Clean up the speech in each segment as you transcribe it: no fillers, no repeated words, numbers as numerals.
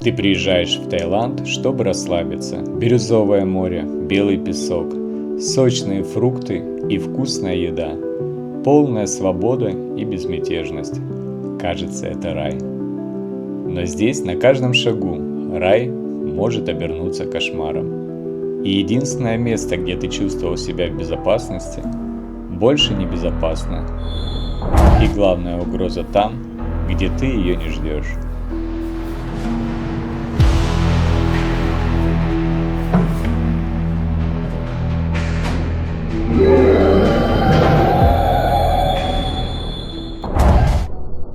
Ты приезжаешь в Таиланд, чтобы расслабиться. Бирюзовое море, белый песок, сочные фрукты и вкусная еда. Полная свобода и безмятежность. Кажется, это рай. Но здесь на каждом шагу рай может обернуться кошмаром. И единственное место, где ты чувствовал себя в безопасности, больше не безопасно. И главная угроза там, где ты ее не ждешь.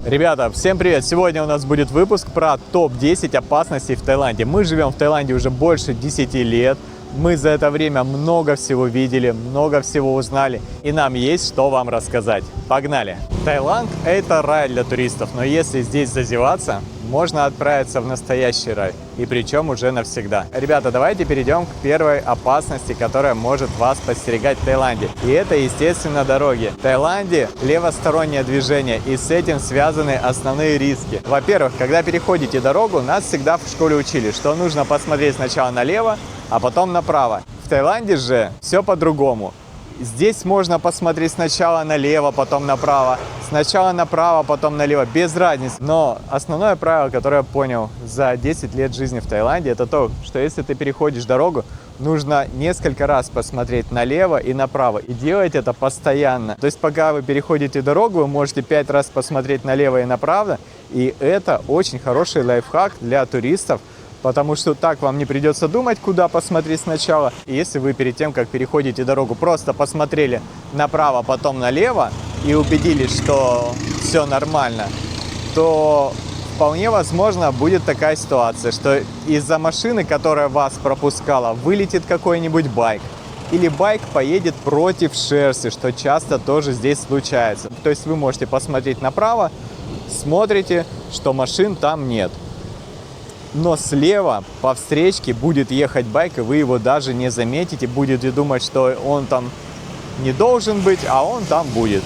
Ребята, всем привет! Сегодня у нас будет выпуск про топ-10 опасностей в Таиланде. Мы живем в Таиланде уже больше 10 лет. Мы за это время много всего видели, много всего узнали, и нам есть что вам рассказать. Погнали! Таиланд – это рай для туристов, но если здесь зазеваться, можно отправиться в настоящий рай, и причем уже навсегда. Ребята, давайте перейдем к первой опасности, которая может вас подстерегать в Таиланде. И это, естественно, дороги. В Таиланде левостороннее движение, и с этим связаны основные риски. Во-первых, когда переходите дорогу, нас всегда в школе учили, что нужно посмотреть сначала налево, а потом направо. В Таиланде же все по-другому. Здесь можно посмотреть сначала налево, потом направо, сначала направо, потом налево, без разницы. Но основное правило, которое я понял за 10 лет жизни в Таиланде, это то, что если ты переходишь дорогу, нужно несколько раз посмотреть налево и направо, и делать это постоянно. То есть пока вы переходите дорогу, вы можете 5 раз посмотреть налево и направо, и это очень хороший лайфхак для туристов, потому что так вам не придется думать, куда посмотреть сначала. И если вы перед тем, как переходите дорогу, просто посмотрели направо, потом налево и убедились, что все нормально, то вполне возможно будет такая ситуация, что из-за машины, которая вас пропускала, вылетит какой-нибудь байк. Или байк поедет против шерсти, что часто тоже здесь случается. То есть вы можете посмотреть направо, смотрите, что машин там нет. Но слева по встречке будет ехать байк, и вы его даже не заметите, будете думать, что он там не должен быть, а он там будет.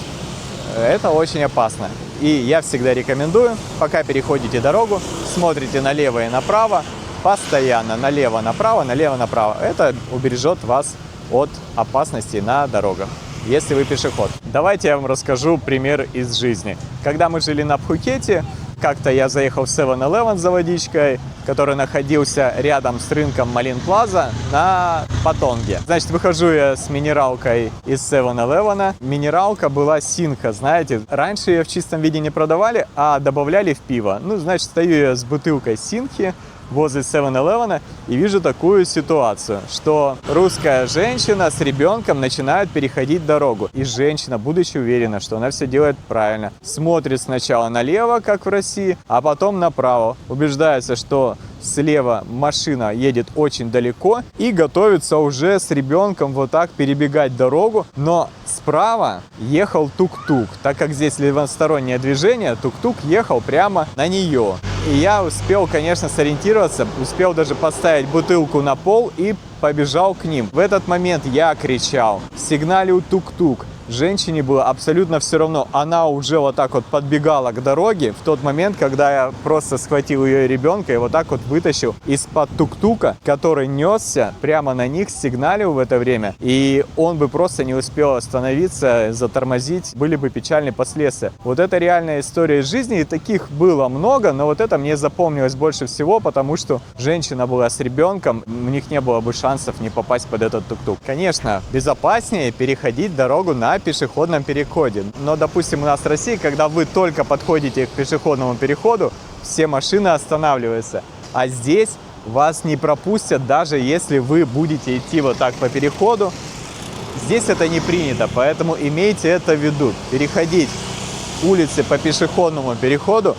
Это очень опасно. И я всегда рекомендую, пока переходите дорогу, смотрите налево и направо, постоянно налево-направо, налево-направо. Это убережет вас от опасностей на дорогах, если вы пешеход. Давайте я вам расскажу пример из жизни. Когда мы жили на Пхукете, как-то я заехал в 7-Eleven за водичкой, который находился рядом с рынком Малин Плаза на Патонге. Значит, выхожу я с минералкой из 7-Eleven. Минералка была Синха, знаете. Раньше ее в чистом виде не продавали, а добавляли в пиво. Ну, значит, стою я с бутылкой Синхи возле 7-Eleven и вижу такую ситуацию, что русская женщина с ребенком начинает переходить дорогу. И женщина, будучи уверена, что она все делает правильно, смотрит сначала налево, как в России, а потом направо. Убеждается, что слева машина едет очень далеко и готовится уже с ребенком вот так перебегать дорогу. Но справа ехал тук-тук. Так как здесь левостороннее движение, тук-тук ехал прямо на нее. И я успел, конечно, сориентироваться, успел даже поставить бутылку на пол и побежал к ним. В этот момент я кричал, сигналил тук-тук. Женщине было абсолютно все равно. Она уже вот так вот подбегала к дороге в тот момент, когда я просто схватил ее ребенка и вот так вот вытащил из-под тук-тука, который несся прямо на них, сигналил в это время. И он бы просто не успел остановиться, затормозить, были бы печальные последствия. Вот это реальная история из жизни, и таких было много, но вот это мне запомнилось больше всего, потому что женщина была с ребенком, у них не было бы шансов не попасть под этот тук-тук. Конечно, безопаснее переходить дорогу на пешеходном переходе. Но, допустим, у нас в России, когда вы только подходите к пешеходному переходу, все машины останавливаются. А здесь вас не пропустят, даже если вы будете идти вот так по переходу. Здесь это не принято, поэтому имейте это в виду. Переходить улицы по пешеходному переходу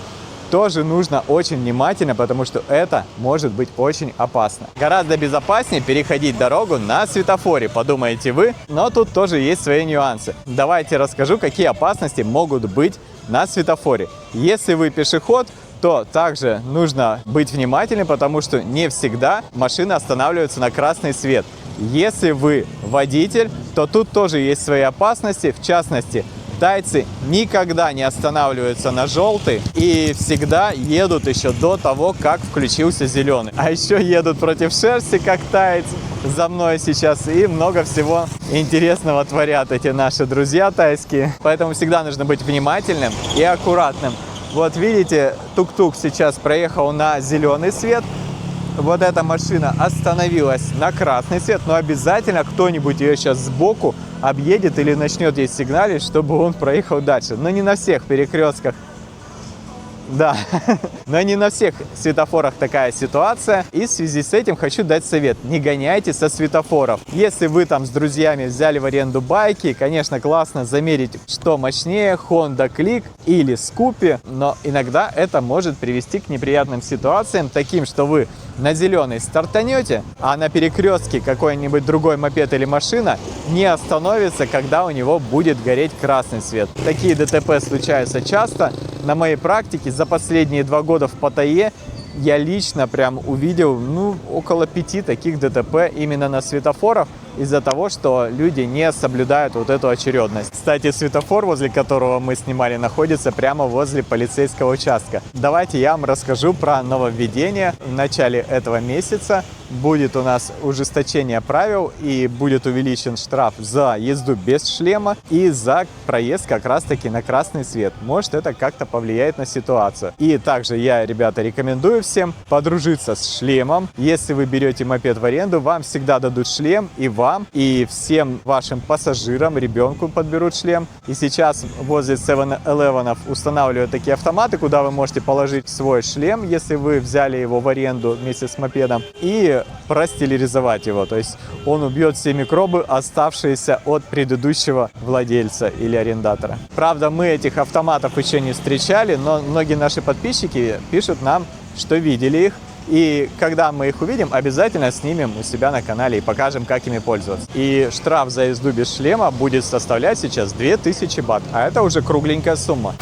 тоже нужно очень внимательно, потому что это может быть очень опасно. Гораздо безопаснее переходить дорогу на светофоре, подумаете вы, но тут тоже есть свои нюансы. Давайте расскажу, какие опасности могут быть на светофоре. Если вы пешеход, то также нужно быть внимательным, потому что не всегда машины останавливаются на красный свет. Если вы водитель, то тут тоже есть свои опасности, в частности, Китайцы никогда не останавливаются на желтый и всегда едут еще до того, как включился зеленый. А еще едут против шерсти, как таец за мной сейчас, и много всего интересного творят эти наши друзья тайские. Поэтому всегда нужно быть внимательным и аккуратным. Вот видите, тук-тук сейчас проехал на зеленый свет. Вот эта машина остановилась на красный свет, но обязательно кто-нибудь ее сейчас сбоку объедет или начнет ей сигналить, чтобы он проехал дальше. Но не на всех перекрестках. Да, но не на всех светофорах такая ситуация. И в связи с этим хочу дать совет. Не гоняйте со светофоров. Если вы там с друзьями взяли в аренду байки, конечно, классно замерить, что мощнее, Honda Click или Scoopy. Но иногда это может привести к неприятным ситуациям, таким, что вы на зеленый стартанете, а на перекрестке какой-нибудь другой мопед или машина не остановится, когда у него будет гореть красный свет. Такие ДТП случаются часто. На моей практике за последние 2 года в Паттайе я лично прям увидел около 5 таких ДТП именно на светофорах из-за того, что люди не соблюдают вот эту очередность. Кстати, светофор, возле которого мы снимали, находится прямо возле полицейского участка. Давайте я вам расскажу про нововведение. В начале этого месяца будет у нас ужесточение правил и будет увеличен штраф за езду без шлема и за проезд как раз-таки на красный свет. Может, это как-то повлияет на ситуацию. И также я, ребята, рекомендую всем подружиться с шлемом. Если вы берете мопед в аренду, вам всегда дадут шлем, и вам, и всем вашим пассажирам, ребенку подберут шлем. И сейчас возле 7-Eleven устанавливают такие автоматы, куда вы можете положить свой шлем, если вы взяли его в аренду вместе с мопедом, и простерилизовать его. То есть он убьет все микробы, оставшиеся от предыдущего владельца или арендатора. Правда, мы этих автоматов еще не встречали, но многие наши подписчики пишут нам, что видели их. И когда мы их увидим, обязательно снимем у себя на канале и покажем, как ими пользоваться. И штраф за езду без шлема будет составлять сейчас 2000 бат, а это уже кругленькая сумма.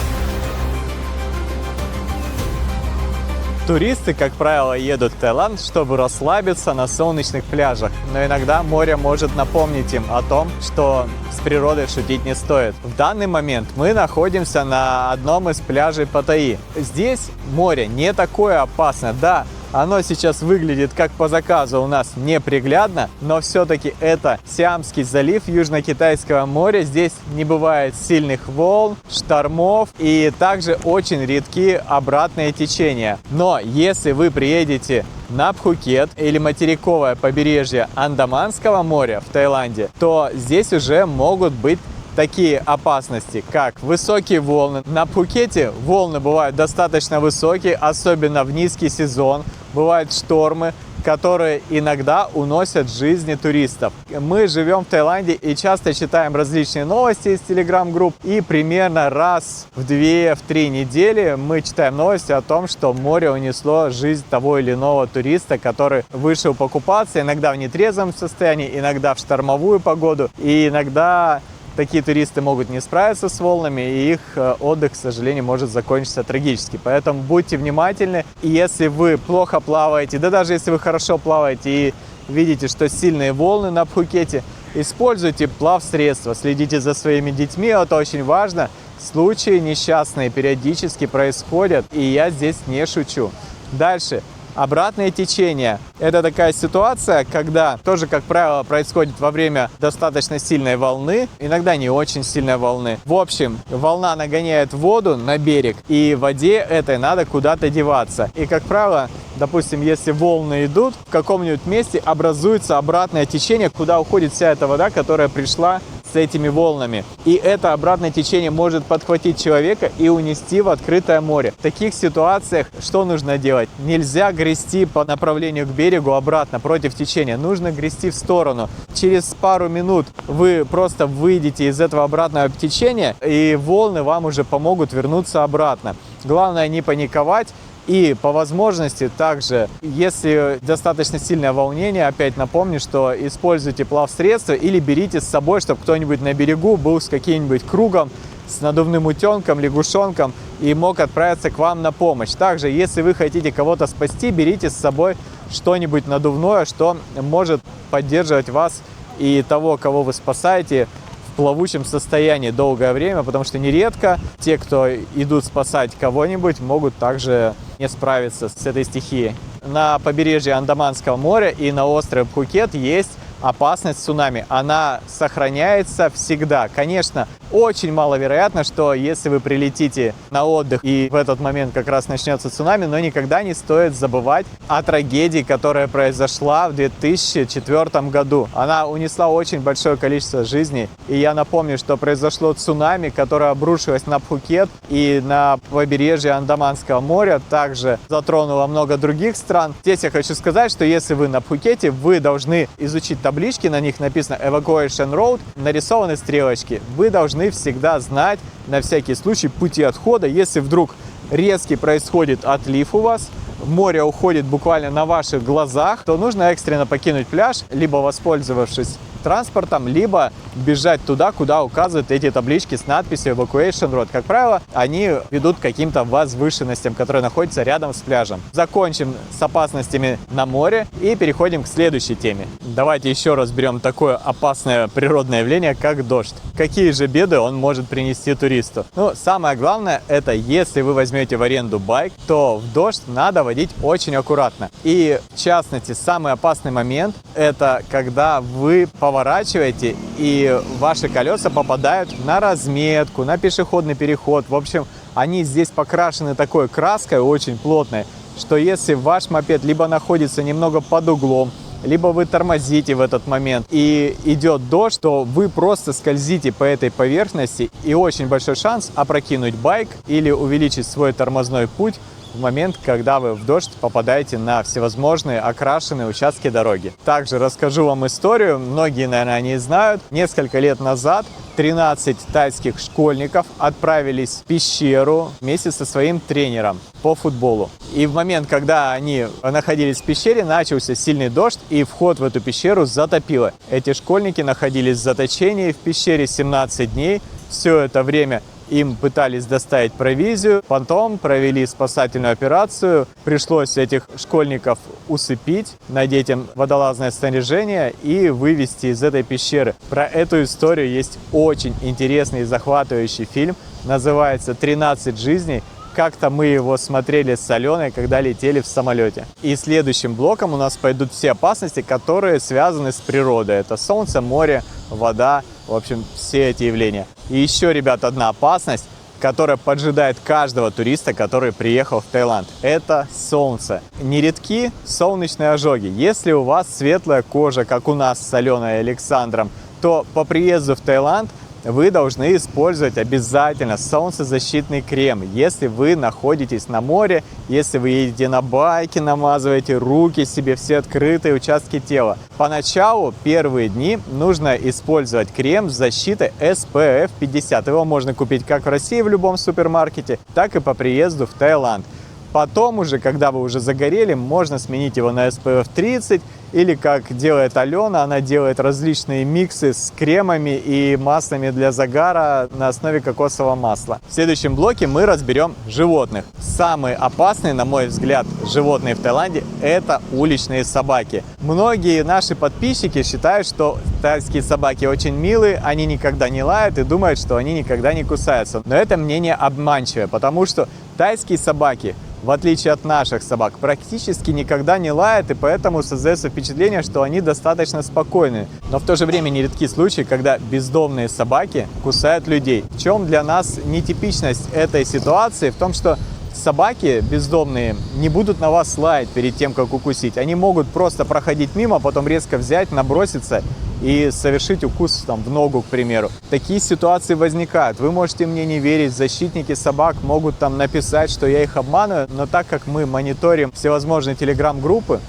Туристы, как правило, едут в Таиланд, чтобы расслабиться на солнечных пляжах. Но иногда море может напомнить им о том, что с природой шутить не стоит. В данный момент мы находимся на одном из пляжей Паттайи. Здесь море не такое опасное. Да, оно сейчас выглядит как по заказу у нас неприглядно, но все-таки это Сиамский залив Южно-Китайского моря. Здесь не бывает сильных волн, штормов и также очень редки обратные течения. Но если вы приедете на Пхукет или материковое побережье Андаманского моря в Таиланде, то здесь уже могут быть такие опасности, как высокие волны. На Пхукете волны бывают достаточно высокие, особенно в низкий сезон. Бывают штормы, которые иногда уносят жизни туристов. Мы живем в Таиланде и часто читаем различные новости из телеграм-групп. И примерно раз в 2-3 недели мы читаем новости о том, что море унесло жизнь того или иного туриста, который вышел покупаться, иногда в нетрезвом состоянии, иногда в штормовую погоду. И иногда такие туристы могут не справиться с волнами, и их отдых, к сожалению, может закончиться трагически. Поэтому будьте внимательны. И если вы плохо плаваете, да даже если вы хорошо плаваете и видите, что сильные волны на Пхукете, используйте плавсредства, следите за своими детьми, это очень важно. Случаи несчастные периодически происходят, и я здесь не шучу. Дальше. Обратное течение. Это такая ситуация, когда тоже, как правило, происходит во время достаточно сильной волны, иногда не очень сильной волны. В общем, волна нагоняет воду на берег, и в воде этой надо куда-то деваться. И, как правило, допустим, если волны идут, в каком-нибудь месте образуется обратное течение, куда уходит вся эта вода, которая пришла с этими волнами. И это обратное течение может подхватить человека и унести в открытое море. В таких ситуациях что нужно делать? Нельзя грести по направлению к берегу обратно против течения. Нужно грести в сторону. Через пару минут вы просто выйдете из этого обратного течения, и волны вам уже помогут вернуться обратно. Главное не паниковать. И по возможности также, если достаточно сильное волнение, опять напомню, что используйте плавсредства или берите с собой, чтобы кто-нибудь на берегу был с каким-нибудь кругом, с надувным утенком, лягушонком и мог отправиться к вам на помощь. Также, если вы хотите кого-то спасти, берите с собой что-нибудь надувное, что может поддерживать вас и того, кого вы спасаете, в плавучем состоянии долгое время, потому что нередко те, кто идут спасать кого-нибудь, могут также не справиться с этой стихией. На побережье Андаманского моря и на острове Пхукет есть опасность цунами. Она сохраняется всегда. Конечно, очень маловероятно, что если вы прилетите на отдых и в этот момент как раз начнется цунами, но никогда не стоит забывать о трагедии, которая произошла в 2004 году. Она унесла очень большое количество жизней. И я напомню, что произошло цунами, которое обрушилось на Пхукет и на побережье Андаманского моря, также затронуло много других стран. Здесь я хочу сказать, что если вы на Пхукете, вы должны изучить таблички, на них написано Evacuation Road, нарисованы стрелочки. Вы должны всегда знать на всякий случай пути отхода. Если вдруг резкий происходит отлив у вас, море уходит буквально на ваших глазах, то нужно экстренно покинуть пляж, либо воспользовавшись транспортом, либо бежать туда, куда указывают эти таблички с надписью Evacuation Road. Как правило, они ведут к каким-то возвышенностям, которые находятся рядом с пляжем. Закончим с опасностями на море и переходим к следующей теме. Давайте еще разберем такое опасное природное явление, как дождь. Какие же беды он может принести туристу? Ну, самое главное, это если вы возьмете в аренду байк, то в дождь надо водить очень аккуратно. И в частности, самый опасный момент, это когда вы поворачиваете и ваши колеса попадают на разметку, на пешеходный переход. В общем, они здесь покрашены такой краской очень плотной, что если ваш мопед либо находится немного под углом, либо вы тормозите в этот момент и идет дождь, то вы просто скользите по этой поверхности, и очень большой шанс опрокинуть байк или увеличить свой тормозной путь в момент, когда вы в дождь попадаете на всевозможные окрашенные участки дороги. Также расскажу вам историю, многие, наверное, о ней знают. Несколько лет назад 13 тайских школьников отправились в пещеру вместе со своим тренером по футболу. И в момент, когда они находились в пещере, начался сильный дождь, и вход в эту пещеру затопило. Эти школьники находились в заточении в пещере 17 дней. Все это время им пытались доставить провизию, потом провели спасательную операцию. Пришлось этих школьников усыпить, надеть им водолазное снаряжение и вывести из этой пещеры. Про эту историю есть очень интересный и захватывающий фильм. Называется «13 жизней». Как-то мы его смотрели с Аленой, когда летели в самолете. И следующим блоком у нас пойдут все опасности, которые связаны с природой. Это солнце, море, вода, в общем, все эти явления. И еще, ребят, одна опасность, которая поджидает каждого туриста, который приехал в Таиланд. Это солнце. Нередки солнечные ожоги. Если у вас светлая кожа, как у нас с Аленой и Александром, то по приезду в Таиланд вы должны использовать обязательно солнцезащитный крем. Если вы находитесь на море, если вы едете на байке, намазываете руки себе, все открытые участки тела. Поначалу, первые дни, нужно использовать крем с защитой SPF 50. Его можно купить как в России в любом супермаркете, так и по приезду в Таиланд. Потом уже, когда вы уже загорели, можно сменить его на SPF 30, или как делает Алена, она делает различные миксы с кремами и маслами для загара на основе кокосового масла. В следующем блоке мы разберем животных. Самые опасные, на мой взгляд, животные в Таиланде – это уличные собаки. Многие наши подписчики считают, что тайские собаки очень милые, они никогда не лают и думают, что они никогда не кусаются. Но это мнение обманчивое, потому что тайские собаки, в отличие от наших собак, практически никогда не лают, и поэтому создается впечатление, что они достаточно спокойны. Но в то же время нередки случаи, когда бездомные собаки кусают людей. В чем для нас нетипичность этой ситуации? В том, что собаки бездомные не будут на вас лаять перед тем, как укусить. Они могут просто проходить мимо, потом резко взять, наброситься и совершить укус там, в ногу, к примеру. Такие ситуации возникают. Вы можете мне не верить, защитники собак могут там написать, что я их обманываю, но так как мы мониторим всевозможные телеграм-группы,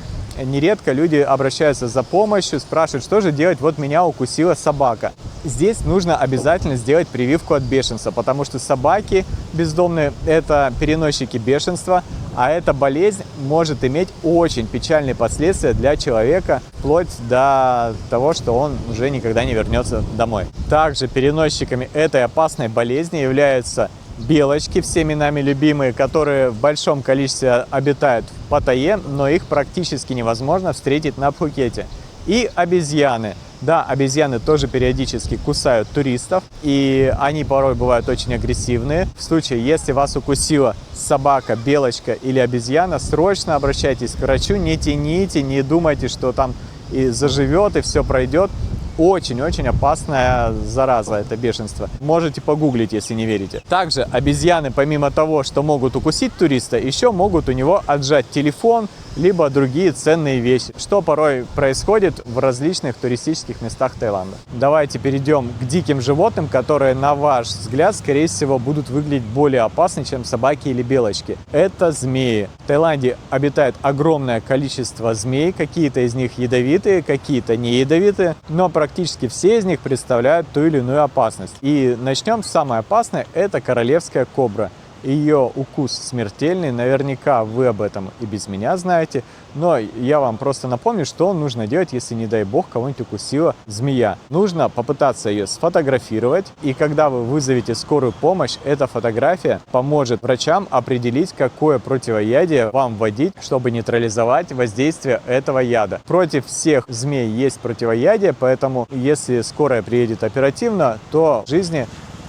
нередко люди обращаются за помощью, спрашивают, что же делать, вот меня укусила собака. Здесь нужно обязательно сделать прививку от бешенства, потому что собаки бездомные – это переносчики бешенства, а эта болезнь может иметь очень печальные последствия для человека, вплоть до того, что он уже никогда не вернется домой. Также переносчиками этой опасной болезни являются белочки, всеми нами любимые, которые в большом количестве обитают в Паттайе, но их практически невозможно встретить на Пхукете. И обезьяны. Да, обезьяны тоже периодически кусают туристов, и они порой бывают очень агрессивные. В случае, если вас укусила собака, белочка или обезьяна, срочно обращайтесь к врачу, не тяните, не думайте, что там и заживет, и все пройдет. Очень-очень опасная зараза, это бешенство. Можете погуглить, если не верите. Также обезьяны, помимо того, что могут укусить туриста, еще могут у него отжать телефон, либо другие ценные вещи, что порой происходит в различных туристических местах Таиланда. Давайте перейдем к диким животным, которые, на ваш взгляд, скорее всего, будут выглядеть более опасны, чем собаки или белочки. Это змеи. В Таиланде обитает огромное количество змей, какие-то из них ядовитые, какие-то не ядовитые, но практически все из них представляют ту или иную опасность. И начнем с самой опасной, это королевская кобра. Ее укус смертельный, наверняка вы об этом и без меня знаете, но я вам просто напомню, что нужно делать, если, не дай бог, кого-нибудь укусила змея. Нужно попытаться ее сфотографировать, и когда вы вызовете скорую помощь, эта фотография поможет врачам определить, какое противоядие вам вводить, чтобы нейтрализовать воздействие этого яда. Против всех змей есть противоядие, поэтому если скорая приедет оперативно, то жизни,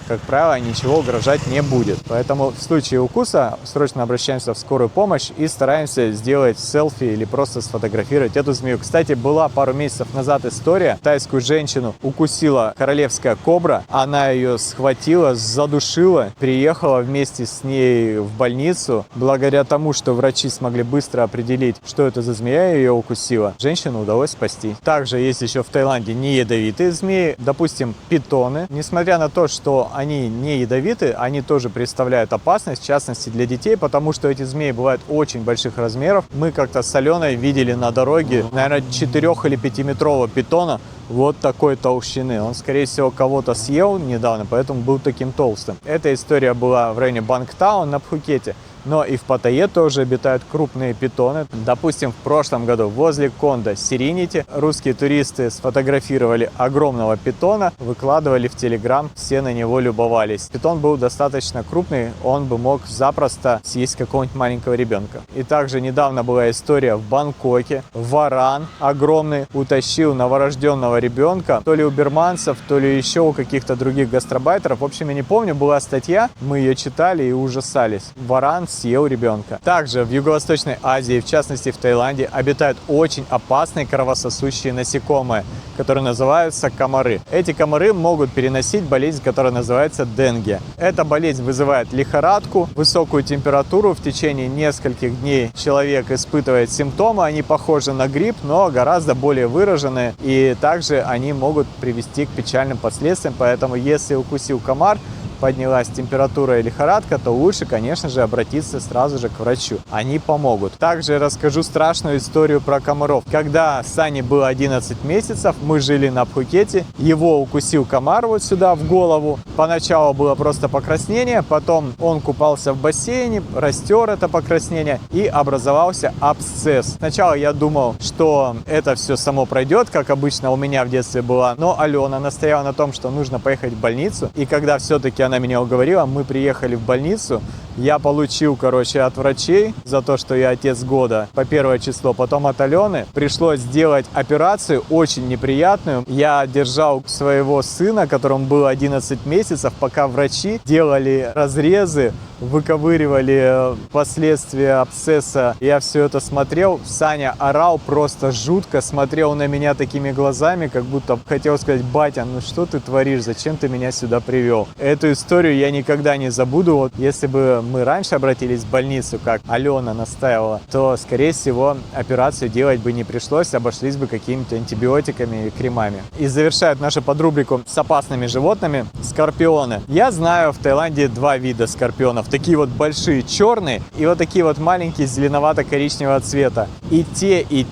как правило, ничего угрожать не будет. Поэтому в случае укуса срочно обращаемся в скорую помощь и стараемся сделать селфи или просто сфотографировать эту змею. Кстати, была пару месяцев назад история. Тайскую женщину укусила королевская кобра. Она ее схватила, задушила, приехала вместе с ней в больницу. Благодаря тому, что врачи смогли быстро определить, что это за змея ее укусила, женщину удалось спасти. Также есть еще в Таиланде не ядовитые змеи, допустим, питоны. Несмотря на то, что они не ядовиты, они тоже представляют опасность, в частности для детей, потому что эти змеи бывают очень больших размеров. Мы как-то с Аленой видели на дороге, наверное, 4 или 5-метрового питона вот такой толщины. Он, скорее всего, кого-то съел недавно, поэтому был таким толстым. Эта история была в районе Бангтаун на Пхукете. Но и в Паттайе тоже обитают крупные питоны. Допустим, в прошлом году возле Кондо Серенити русские туристы сфотографировали огромного питона, выкладывали в Телеграм, все на него любовались. Питон был достаточно крупный, он бы мог запросто съесть какого-нибудь маленького ребенка. И также недавно была история в Бангкоке. Варан огромный утащил новорожденного ребенка, то ли у бирманцев, то ли еще у каких-то других гастробайтеров. В общем, я не помню, была статья, мы ее читали и ужасались. Варан съел ребенка. Также в Юго-Восточной Азии, в частности в Таиланде, обитают очень опасные кровососущие насекомые, которые называются комары. Эти комары могут переносить болезнь, которая называется денге. Эта болезнь вызывает лихорадку, высокую температуру. В течение нескольких дней человек испытывает симптомы. Они похожи на грипп, но гораздо более выраженные. И также они могут привести к печальным последствиям. Поэтому если укусил комар, поднялась температура и лихорадка, то лучше, конечно же, обратиться сразу же к врачу. Они помогут. Также расскажу страшную историю про комаров. Когда Сане было 11 месяцев, мы жили на Пхукете, его укусил комар вот сюда в голову. Поначалу было просто покраснение, потом он купался в бассейне, растер это покраснение и образовался абсцесс. Сначала я думал, что это все само пройдет, как обычно у меня в детстве было, но Алена настояла на том, что нужно поехать в больницу, и когда все-таки она меня уговорила, мы приехали в больницу. Я получил, от врачей за то, что я отец года по 1 число, потом от Алены. Пришлось сделать операцию очень неприятную. Я держал своего сына, которому было 11 месяцев, пока врачи делали разрезы, выковыривали последствия абсцесса. Я все это смотрел. Саня орал просто жутко, смотрел на меня такими глазами, как будто хотел сказать: батя, ну что ты творишь, зачем ты меня сюда привел? Эту историю я никогда не забуду. Вот если бы мы раньше обратились в больницу, как Алена настаивала, то, скорее всего, операцию делать бы не пришлось, обошлись бы какими-то антибиотиками и кремами. И завершают нашу подрубрику с опасными животными скорпионы. Я знаю в Таиланде 2 вида скорпионов. Такие вот большие черные и вот такие вот маленькие зеленовато-коричневого цвета. И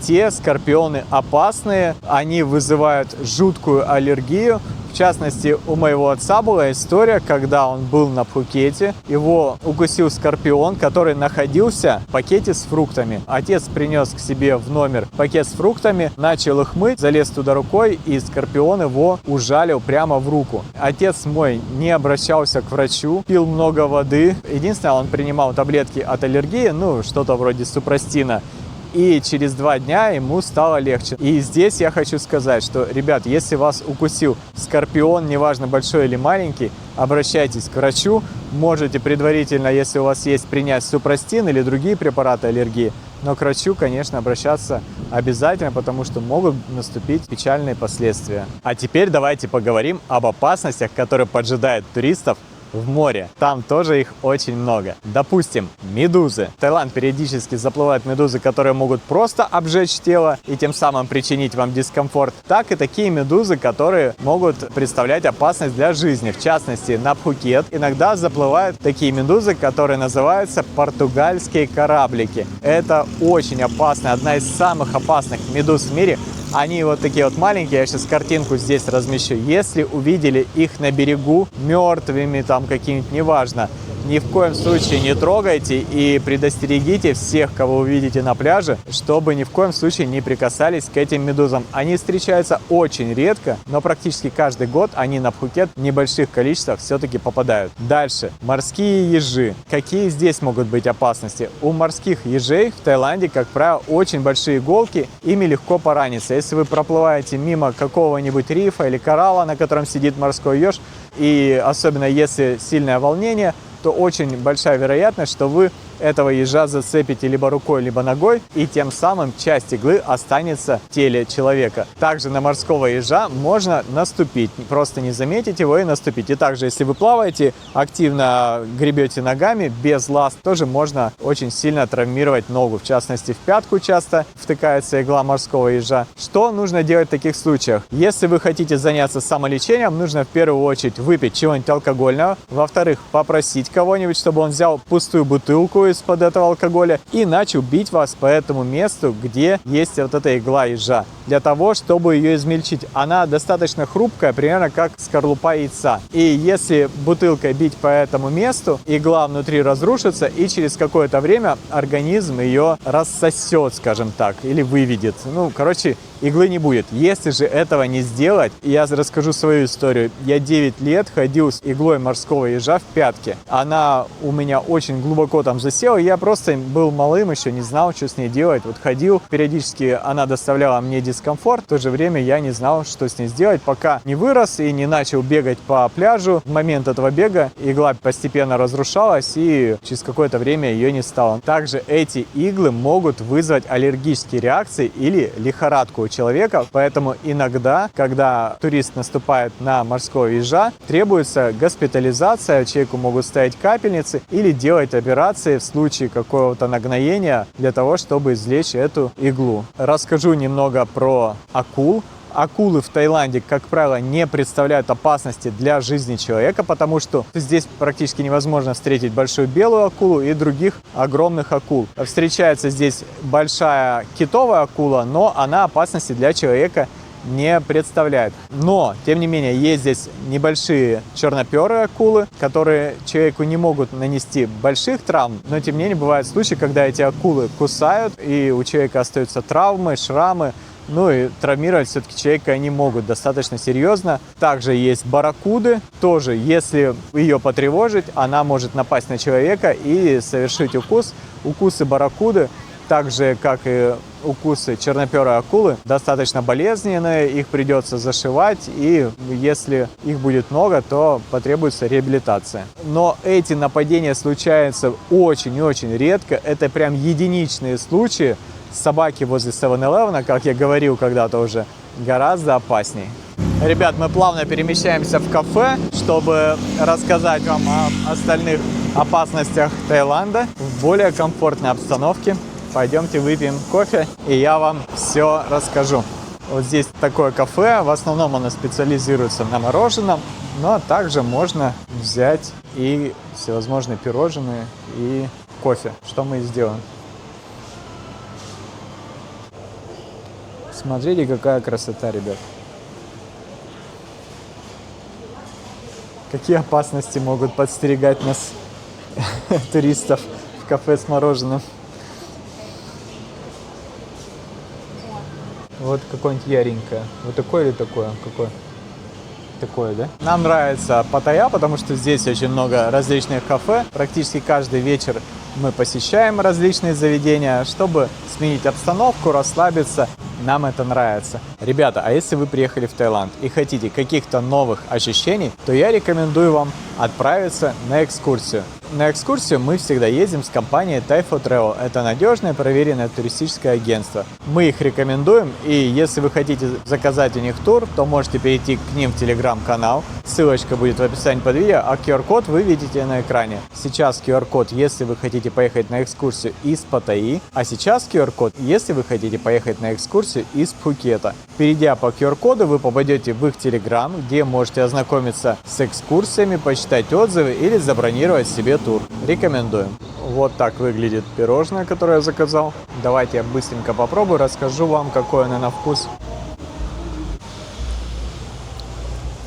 те скорпионы опасные, они вызывают жуткую аллергию. В частности, у моего отца была история, когда он был на Пхукете, его укусил скорпион, который находился в пакете с фруктами. Отец принес к себе в номер пакет с фруктами, начал их мыть, залез туда рукой, и скорпион его ужалил прямо в руку. Отец мой не обращался к врачу, пил много воды. Единственное, он принимал таблетки от аллергии, что-то вроде супрастина. и через 2 дня ему стало легче. И здесь я хочу сказать, что, ребят, если вас укусил скорпион, неважно большой или маленький, обращайтесь к врачу. Можете предварительно, если у вас есть, принять супрастин или другие препараты аллергии. Но к врачу, конечно, обращаться обязательно, потому что могут наступить печальные последствия. А теперь давайте поговорим об опасностях, которые поджидают туристов в море. Там тоже их очень много. Допустим, медузы. В Таиланд периодически заплывают медузы, которые могут просто обжечь тело и тем самым причинить вам дискомфорт. Так и такие медузы, которые могут представлять опасность для жизни. В частности, на Пхукет иногда заплывают такие медузы, которые называются португальские кораблики. Это очень опасно, одна из самых опасных медуз в мире. Они вот такие вот маленькие, я сейчас картинку здесь размещу. Если увидели их на берегу мертвыми, там какими-нибудь, неважно, ни в коем случае не трогайте и предостерегите всех, кого увидите на пляже, чтобы ни в коем случае не прикасались к этим медузам. Они встречаются очень редко, но практически каждый год они на Пхукет в небольших количествах все-таки попадают. Дальше. Морские ежи. Какие здесь могут быть опасности? У морских ежей в Таиланде, как правило, очень большие иголки, ими легко пораниться. Если вы проплываете мимо какого-нибудь рифа или коралла, на котором сидит морской еж, и особенно если сильное волнение, то очень большая вероятность, что вы этого ежа зацепите либо рукой, либо ногой, и тем самым часть иглы останется в теле человека. Также на морского ежа можно наступить, просто не заметить его и наступить. И также, если вы плаваете, активно гребете ногами, без ласт, тоже можно очень сильно травмировать ногу. В частности, в пятку часто втыкается игла морского ежа. Что нужно делать в таких случаях? Если вы хотите заняться самолечением, нужно в первую очередь выпить чего-нибудь алкогольного. Во-вторых, попросить кого-нибудь, чтобы он взял пустую бутылку из-под этого алкоголя и начал бить вас по этому месту, где есть вот эта игла ежа, для того, чтобы ее измельчить. Она достаточно хрупкая, примерно как скорлупа яйца. И если бутылкой бить по этому месту, игла внутри разрушится, и через какое-то время организм ее рассосет, скажем так, или выведет. Ну, короче, иглы не будет. Если же этого не сделать, я расскажу свою историю. Я 9 лет ходил с иглой морского ежа в пятке. Она у меня очень глубоко там засела. Я просто был малым еще, не знал, что с ней делать. Вот ходил, периодически она доставляла мне дискомфорт. В то же время я не знал, что с ней сделать, пока не вырос и не начал бегать по пляжу. В момент этого бега игла постепенно разрушалась, и через какое-то время ее не стало. Также эти иглы могут вызвать аллергические реакции или лихорадку человека, поэтому иногда, когда турист наступает на морского ежа, требуется госпитализация, человеку могут ставить капельницы или делать операции в случае какого-то нагноения для того, чтобы извлечь эту иглу. Расскажу немного про акул. Акулы в Таиланде, как правило, не представляют опасности для жизни человека, потому что здесь практически невозможно встретить большую белую акулу и других огромных акул. Встречается здесь большая китовая акула, но она опасности для человека не представляет. Но, тем не менее, есть здесь небольшие черноперые акулы, которые человеку не могут нанести больших травм, но, тем не менее, бывают случаи, когда эти акулы кусают, и у человека остаются травмы, шрамы. Ну и травмировать все-таки человека они могут достаточно серьезно. Также есть барракуды. Тоже, если ее потревожить, она может напасть на человека и совершить укус. Укусы барракуды, так же как и укусы черноперой акулы, достаточно болезненные. Их придется зашивать, и если их будет много, то потребуется реабилитация. Но эти нападения случаются очень и очень редко. Это прям единичные случаи. Собаки возле 7-Eleven, как я говорил когда-то уже, гораздо опаснее. Ребят, мы плавно перемещаемся в кафе, чтобы рассказать вам о остальных опасностях Таиланда в более комфортной обстановке. Пойдемте выпьем кофе, и я вам все расскажу. Вот здесь такое кафе, в основном оно специализируется на мороженом, но также можно взять и всевозможные пирожные и кофе, что мы и сделаем. Смотрите, какая красота, ребят. Какие опасности могут подстерегать нас, туристов, в кафе с мороженым. Вот какое-нибудь яренькое. Вот такое или такое? Какое? Такое, да? Нам нравится Паттайя, потому что здесь очень много различных кафе. Практически каждый вечер мы посещаем различные заведения, чтобы сменить обстановку, расслабиться. Нам это нравится. Ребята, а если вы приехали в Таиланд и хотите каких-то новых ощущений, то я рекомендую вам отправиться на экскурсию. На экскурсию мы всегда ездим с компанией Taifu Travel. Это надежное, проверенное туристическое агентство. Мы их рекомендуем, и если вы хотите заказать у них тур, то можете перейти к ним в телеграм-канал. Ссылочка будет в описании под видео, а QR-код вы видите на экране. Сейчас QR-код, если вы хотите поехать на экскурсию из Паттайи, а сейчас QR-код, если вы хотите поехать на экскурсию из Пхукета. Перейдя по QR-коду, вы попадете в их телеграм, где можете ознакомиться с экскурсиями, почитать отзывы или забронировать себе тур. Рекомендуем. Вот так выглядит пирожное, которое я заказал. Давайте я быстренько попробую, расскажу вам, какое оно на вкус.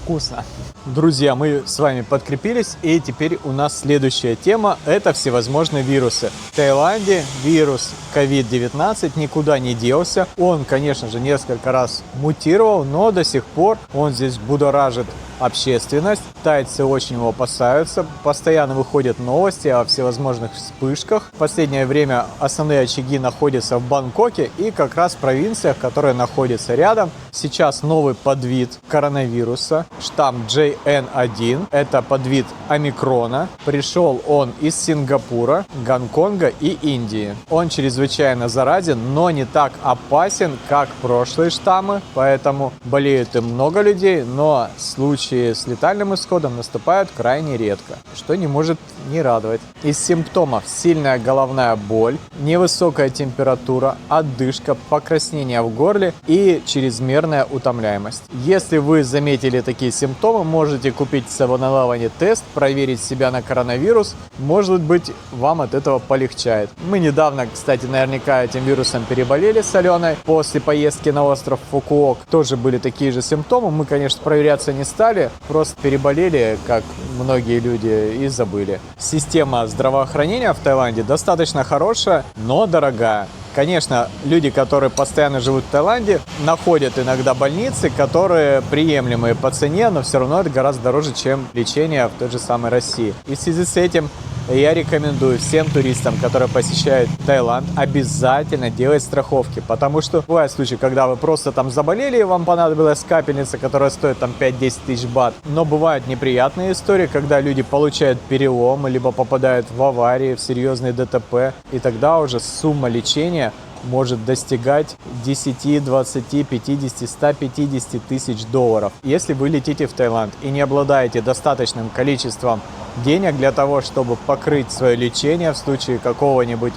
Вкусно. Друзья, мы с вами подкрепились, и теперь у нас следующая тема – это всевозможные вирусы. В Таиланде вирус COVID-19 никуда не делся. Он, конечно же, несколько раз мутировал, но до сих пор он здесь будоражит общественность. Тайцы очень его опасаются. Постоянно выходят новости о всевозможных вспышках. В последнее время основные очаги находятся в Бангкоке и как раз в провинциях, которые находятся рядом. Сейчас новый подвид коронавируса, штамм JN1. Это подвид омикрона. Пришел он из Сингапура, Гонконга и Индии. Он чрезвычайно заразен, но не так опасен, как прошлые штаммы. Поэтому болеют и много людей, но случаи с летальным исходом наступают крайне редко, что не может не радовать. Из симптомов сильная головная боль, невысокая температура, одышка, покраснение в горле и чрезмерная утомляемость. Если вы заметили такие симптомы, можете купить в 7-Eleven тест, проверить себя на коронавирус. Может быть, вам от этого полегчает. Мы недавно, кстати, наверняка этим вирусом переболели с Аленой. После поездки на остров Фукуок тоже были такие же симптомы. Мы, конечно, проверяться не стали, просто переболели, как многие люди, и забыли. Система здравоохранения в Таиланде достаточно хорошая, но дорогая. Конечно, люди, которые постоянно живут в Таиланде, находят иногда больницы, которые приемлемые по цене, но все равно это гораздо дороже, чем лечение в той же самой России. И в связи с этим я рекомендую всем туристам, которые посещают Таиланд, обязательно делать страховки, потому что бывают случаи, когда вы просто там заболели и вам понадобилась капельница, которая стоит там 5-10 тысяч бат. Но бывают неприятные истории, когда люди получают переломы, либо попадают в аварии, в серьезные ДТП, и тогда уже сумма лечения может достигать 10, 20, 50, 150 тысяч долларов. Если вы летите в Таиланд и не обладаете достаточным количеством денег для того, чтобы покрыть свое лечение в случае какого-нибудь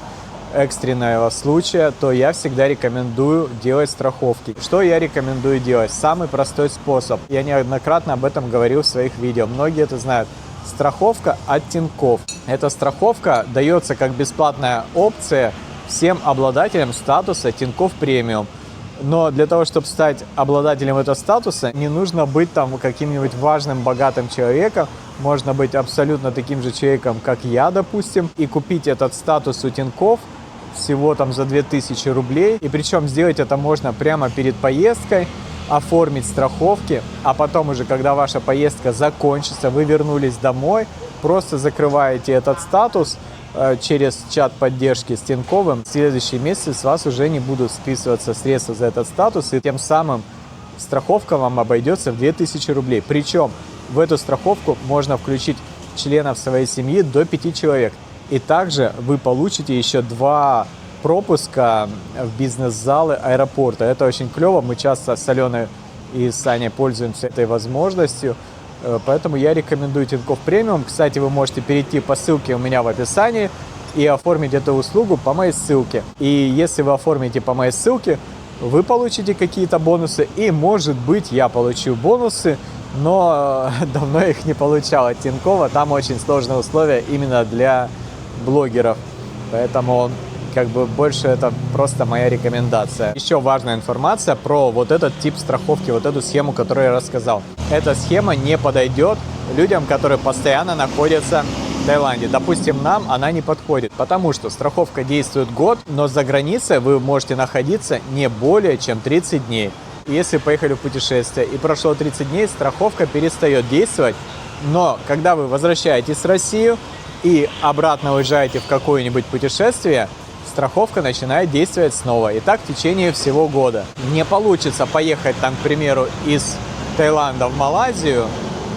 экстренного случая, то я всегда рекомендую делать страховки. Что я рекомендую делать? Самый простой способ. Я неоднократно об этом говорил в своих видео. Многие это знают. Страховка от Тинькофф. Эта страховка дается как бесплатная опция всем обладателям статуса Тинькофф Премиум. Но для того, чтобы стать обладателем этого статуса, не нужно быть там каким-нибудь важным, богатым человеком. Можно быть абсолютно таким же человеком, как я, допустим, и купить этот статус у Тинькофф всего там за 2000 рублей. И причем сделать это можно прямо перед поездкой, оформить страховки, а потом уже, когда ваша поездка закончится, вы вернулись домой, просто закрываете этот статус через чат поддержки с Тиньковым. В следующий месяц с вас уже не будут списываться средства за этот статус, и тем самым страховка вам обойдется в 2000 рублей. Причем в эту страховку можно включить членов своей семьи до 5 человек. И также вы получите еще 2 пропуска в бизнес-залы аэропорта. Это очень клево. Мы часто с Аленой и с Саней пользуемся этой возможностью. Поэтому я рекомендую Тинькофф Премиум. Кстати, вы можете перейти по ссылке у меня в описании и оформить эту услугу по моей ссылке. И если вы оформите по моей ссылке, вы получите какие-то бонусы. И, может быть, я получу бонусы, но давно их не получал от Тинькова. Там очень сложные условия именно для блогеров. Поэтому как бы больше это просто моя рекомендация. Еще важная информация про вот этот тип страховки, вот эту схему, которую я рассказал. Эта схема не подойдет людям, которые постоянно находятся в Таиланде. Допустим, нам она не подходит, потому что страховка действует год, но за границей вы можете находиться не более чем 30 дней. Если поехали в путешествие и прошло 30 дней, страховка перестает действовать. Но когда вы возвращаетесь в Россию, и обратно уезжаете в какое-нибудь путешествие, страховка начинает действовать снова. И так в течение всего года. Не получится поехать там, к примеру, из Таиланда в Малайзию,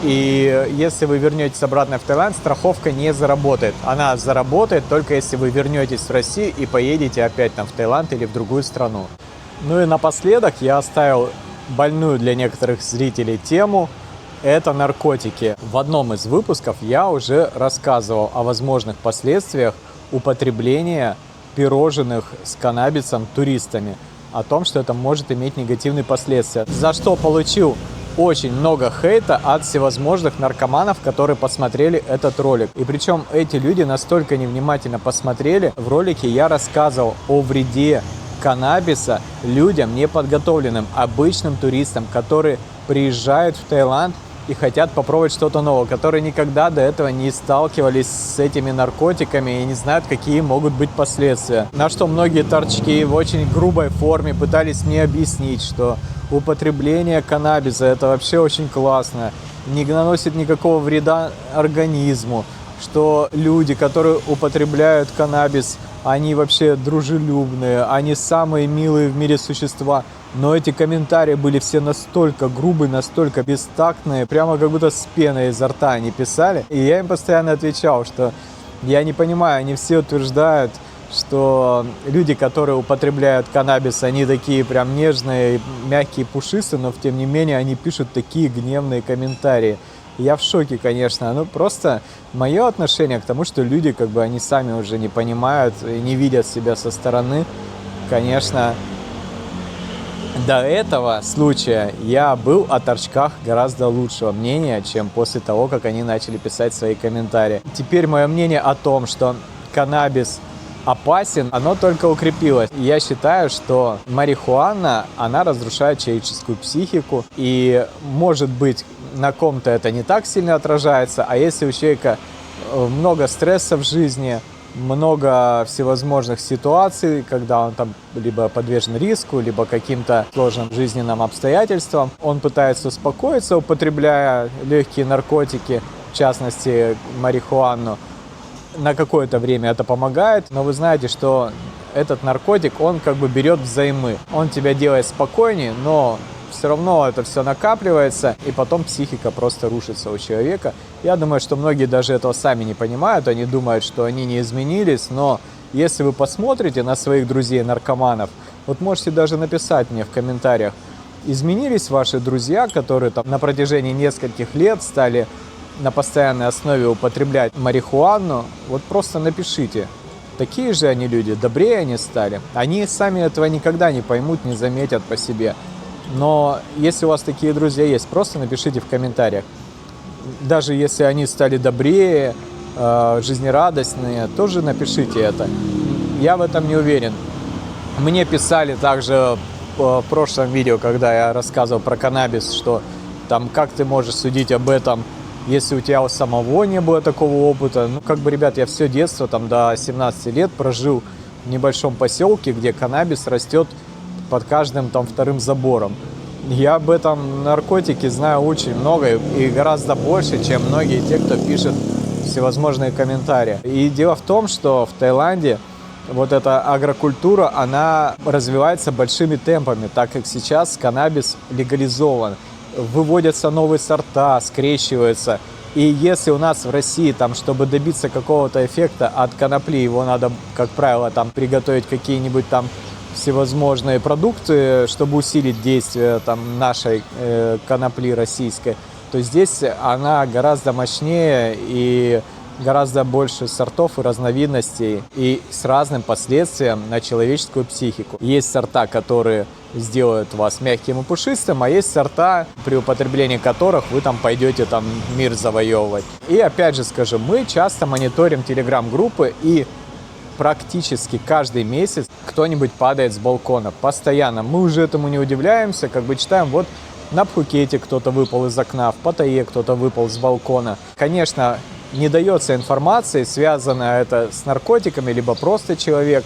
и если вы вернетесь обратно в Таиланд, страховка не заработает. Она заработает только если вы вернетесь в Россию и поедете опять там в Таиланд или в другую страну. Ну и напоследок я оставил больную для некоторых зрителей тему. Это наркотики. В одном из выпусков я уже рассказывал о возможных последствиях употребления пирожных с каннабисом туристами. О том, что это может иметь негативные последствия. За что получил очень много хейта от всевозможных наркоманов, которые посмотрели этот ролик. И причем эти люди настолько невнимательно посмотрели. В ролике я рассказывал о вреде каннабиса людям неподготовленным, обычным туристам, которые приезжают в Таиланд и хотят попробовать что-то новое, которые никогда до этого не сталкивались с этими наркотиками и не знают, какие могут быть последствия. На что многие торчки в очень грубой форме пытались мне объяснить, что употребление каннабиса это вообще очень классно, не наносит никакого вреда организму, что люди, которые употребляют каннабис, они вообще дружелюбные, они самые милые в мире существа. Но эти комментарии были все настолько грубые, настолько бестактные, прямо как будто с пеной изо рта они писали. И я им постоянно отвечал, что я не понимаю, они все утверждают, что люди, которые употребляют каннабис, они такие прям нежные, мягкие, пушистые, но тем не менее они пишут такие гневные комментарии. Я в шоке, конечно. Ну, просто мое отношение к тому, что люди, как бы, они сами уже не понимают и не видят себя со стороны. Конечно, до этого случая я был о торчках гораздо лучшего мнения, чем после того, как они начали писать свои комментарии. Теперь мое мнение о том, что каннабис опасен, оно только укрепилось. Я считаю, что марихуана, она разрушает человеческую психику, и, может быть, на ком-то это не так сильно отражается, а если у человека много стресса в жизни, много всевозможных ситуаций, когда он там либо подвержен риску, либо каким-то сложным жизненным обстоятельствам, он пытается успокоиться, употребляя легкие наркотики, в частности марихуану. На какое-то время это помогает, но вы знаете, что этот наркотик, он как бы берет взаймы. Он тебя делает спокойнее, но все равно это все накапливается, и потом психика просто рушится у человека. Я думаю, что многие даже этого сами не понимают, они думают, что они не изменились, но если вы посмотрите на своих друзей-наркоманов, вот можете даже написать мне в комментариях, изменились ваши друзья, которые там на протяжении нескольких лет стали на постоянной основе употреблять марихуану, вот просто напишите, такие же они люди, добрее они стали. Они сами этого никогда не поймут, не заметят по себе. Но если у вас такие друзья есть, просто напишите в комментариях. Даже если они стали добрее, жизнерадостные, тоже напишите это. Я в этом не уверен. Мне писали также в прошлом видео, когда я рассказывал про каннабис, что там как ты можешь судить об этом, если у тебя у самого не было такого опыта. Ну, как бы, ребят, я все детство, там, до 17 лет прожил в небольшом поселке, где каннабис растет под каждым там вторым забором. Я об этом наркотике знаю очень много и гораздо больше, чем многие те, кто пишет всевозможные комментарии. И дело в том, что в Таиланде вот эта агрокультура, она развивается большими темпами, так как сейчас каннабис легализован. Выводятся новые сорта, скрещиваются. И если у нас в России, там, чтобы добиться какого-то эффекта от конопли, его надо, как правило, там, приготовить какие-нибудь там всевозможные продукты, чтобы усилить действие там, нашей конопли российской, то здесь она гораздо мощнее и гораздо больше сортов и разновидностей, и с разным последствием на человеческую психику. Есть сорта, которые сделают вас мягким и пушистым, а есть сорта, при употреблении которых вы там пойдете там мир завоевывать. И опять же скажу, мы часто мониторим телеграм-группы, и практически каждый месяц кто-нибудь падает с балкона. Постоянно. Мы уже этому не удивляемся, как бы читаем, вот на Пхукете кто-то выпал из окна, в Паттайе кто-то выпал с балкона. Конечно, не дается информации, связано это с наркотиками, либо просто человек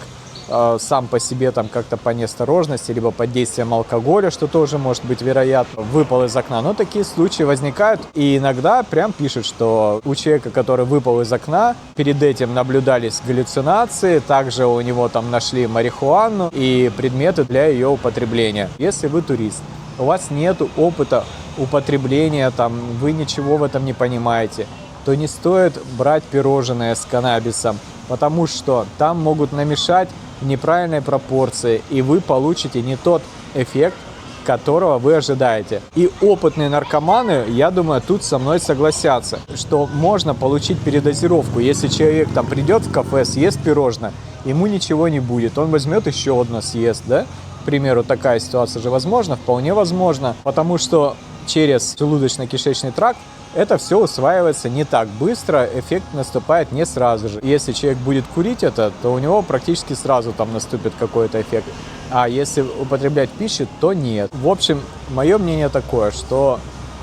сам по себе там как-то по неосторожности, либо под действием алкоголя, что тоже может быть вероятно, выпал из окна. Но такие случаи возникают, и иногда прям пишут, что у человека, который выпал из окна, перед этим наблюдались галлюцинации, также у него там нашли марихуану и предметы для ее употребления. Если вы турист, у вас нет опыта употребления, там, вы ничего в этом не понимаете, то не стоит брать пирожное с каннабисом, потому что там могут намешать в неправильной пропорции, и вы получите не тот эффект, которого вы ожидаете. И опытные наркоманы, я думаю, тут со мной согласятся, что можно получить передозировку. Если человек там придет в кафе, съест пирожное, ему ничего не будет, он возьмет еще одно, съест, да? К примеру, такая ситуация же возможна, вполне возможно, потому что через желудочно-кишечный тракт это все усваивается не так быстро, эффект наступает не сразу же. Если человек будет курить это, то у него практически сразу там наступит какой-то эффект. А если употреблять пищу, то нет. В общем, мое мнение такое, что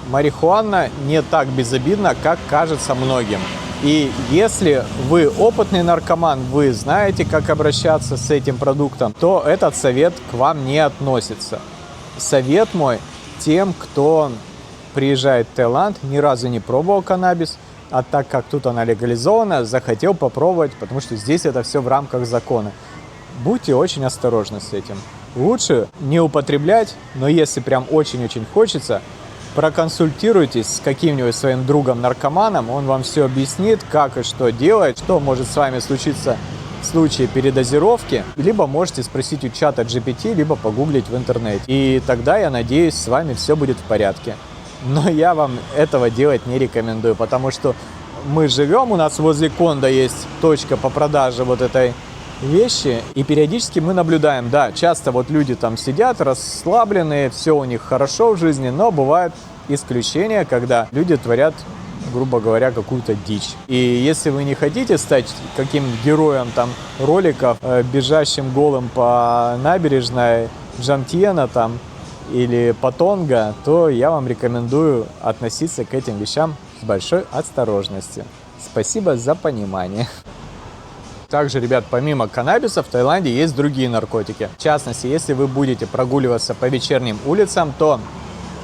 марихуана не так безобидна, как кажется многим. И если вы опытный наркоман, вы знаете, как обращаться с этим продуктом, то этот совет к вам не относится. Совет мой тем, кто приезжает в Таиланд, ни разу не пробовал каннабис, а так как тут она легализована, захотел попробовать, потому что здесь это все в рамках закона. Будьте очень осторожны с этим. Лучше не употреблять, но если прям очень-очень хочется, проконсультируйтесь с каким-нибудь своим другом-наркоманом, он вам все объяснит, как и что делать, что может с вами случиться в случае передозировки, либо можете спросить у чата GPT, либо погуглить в интернете. И тогда, я надеюсь, с вами все будет в порядке. Но я вам этого делать не рекомендую, потому что мы живем, у нас возле Кондо есть точка по продаже вот этой вещи, и периодически мы наблюдаем, да, часто вот люди там сидят расслабленные, все у них хорошо в жизни, но бывают исключения, когда люди творят, грубо говоря, какую-то дичь. И если вы не хотите стать каким-то героем там роликов, бежащим голым по набережной Джамтьена там или Патонга, то я вам рекомендую относиться к этим вещам с большой осторожностью. Спасибо за понимание. Также, ребят, помимо каннабиса в Таиланде есть другие наркотики. В частности, если вы будете прогуливаться по вечерним улицам, то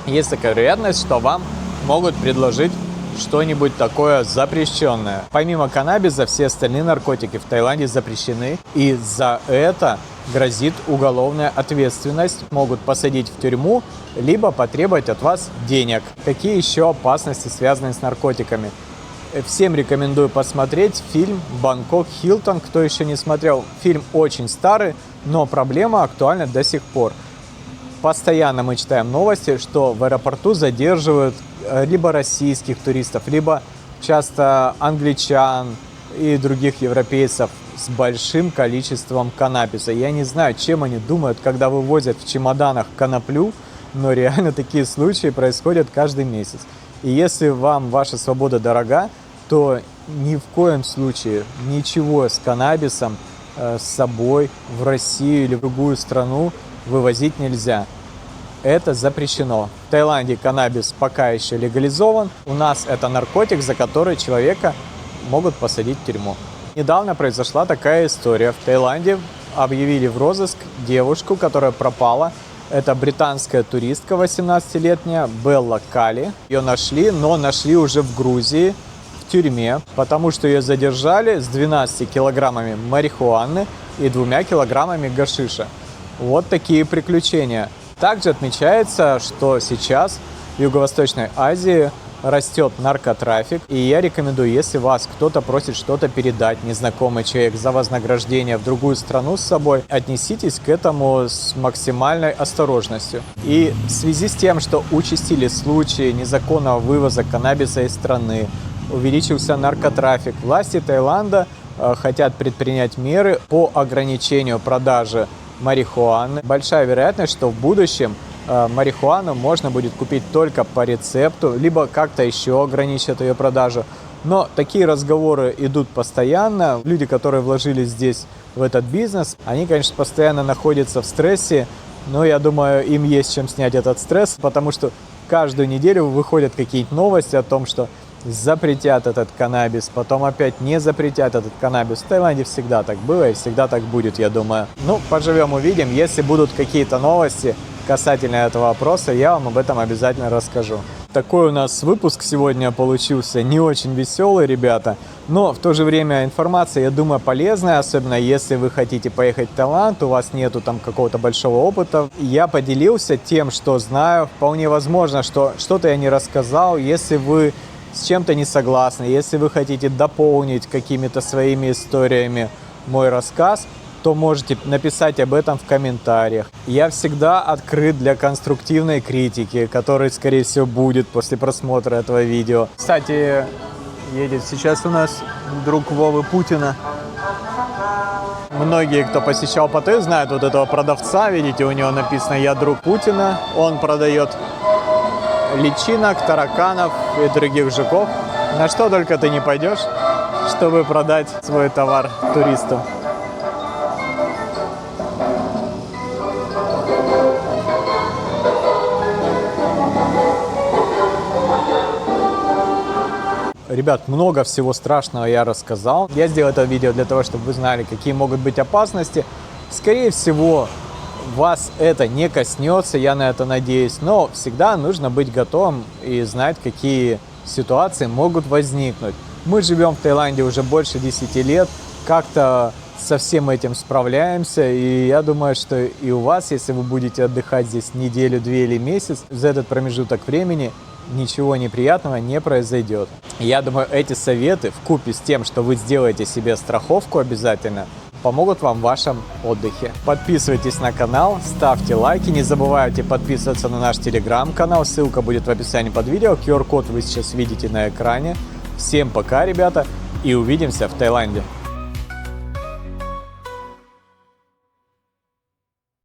есть такая вероятность, что вам могут предложить что-нибудь такое запрещенное. Помимо каннабиса, все остальные наркотики в Таиланде запрещены, и за это грозит уголовная ответственность. Могут посадить в тюрьму, либо потребовать от вас денег. Какие еще опасности связаны с наркотиками? Всем рекомендую посмотреть фильм «Бангкок Хилтон». Кто еще не смотрел, фильм очень старый, но проблема актуальна до сих пор. Постоянно мы читаем новости, что в аэропорту задерживают либо российских туристов, либо часто англичан и других европейцев с большим количеством каннабиса. Я не знаю, чем они думают, когда вывозят в чемоданах коноплю, но реально такие случаи происходят каждый месяц. И если вам ваша свобода дорога, то ни в коем случае ничего с каннабисом с собой в Россию или в другую страну вывозить нельзя. Это запрещено. В Таиланде каннабис пока еще легализован. У нас это наркотик, за который человека могут посадить в тюрьму. Недавно произошла такая история. В Таиланде объявили в розыск девушку, которая пропала. Это британская туристка 18-летняя Белла Кали. Ее нашли, но нашли уже в Грузии, в тюрьме, потому что ее задержали с 12 килограммами марихуаны и 2 килограммами гашиша. Вот такие приключения. Также отмечается, что сейчас в Юго-Восточной Азии растет наркотрафик, и я рекомендую, если вас кто-то просит что-то передать, незнакомый человек, за вознаграждение в другую страну с собой, отнеситесь к этому с максимальной осторожностью. И в связи с тем, что участились случаи незаконного вывоза каннабиса из страны, увеличился наркотрафик, власти Таиланда хотят предпринять меры по ограничению продажи марихуаны. Большая вероятность, что в будущем марихуану можно будет купить только по рецепту, либо как-то еще ограничат ее продажу. Но такие разговоры идут постоянно. Люди, которые вложились здесь в этот бизнес, они, конечно, постоянно находятся в стрессе, но я думаю, им есть чем снять этот стресс, потому что каждую неделю выходят какие-то новости о том, что запретят этот каннабис, потом опять не запретят этот каннабис. В Таиланде всегда так было и всегда так будет, я думаю. Ну, поживем, увидим. Если будут какие-то новости касательно этого вопроса, я вам об этом обязательно расскажу. Такой у нас выпуск сегодня получился не очень веселый, ребята, но в то же время информация, я думаю, полезная, особенно если вы хотите поехать в Таиланд, у вас нету там какого-то большого опыта. Я поделился тем, что знаю. Вполне возможно, что что-то я не рассказал. Если вы с чем-то не согласны, если вы хотите дополнить какими-то своими историями мой рассказ, то можете написать об этом в комментариях. Я всегда открыт для конструктивной критики, которая, скорее всего, будет после просмотра этого видео. Кстати, едет сейчас у нас друг Вовы Путина. Многие, кто посещал Паттайю, знают вот этого продавца. Видите, у него написано «Я друг Путина». Он продает личинок, тараканов и других жуков. На что только ты не пойдешь, чтобы продать свой товар туристу. Ребят, много всего страшного я рассказал. Я сделал это видео для того, чтобы вы знали, какие могут быть опасности. Скорее всего, вас это не коснется, я на это надеюсь. Но всегда нужно быть готовым и знать, какие ситуации могут возникнуть. Мы живем в Таиланде уже больше 10 лет. Как-то со всем этим справляемся. И я думаю, что и у вас, если вы будете отдыхать здесь неделю, 2 или месяц, за этот промежуток времени ничего неприятного не произойдет. Я думаю, эти советы вкупе с тем, что вы сделаете себе страховку обязательно, помогут вам в вашем отдыхе. Подписывайтесь на канал, ставьте лайки, не забывайте подписываться на наш телеграм-канал, ссылка будет в описании под видео, QR-код вы сейчас видите на экране. Всем пока, ребята, и увидимся в Таиланде.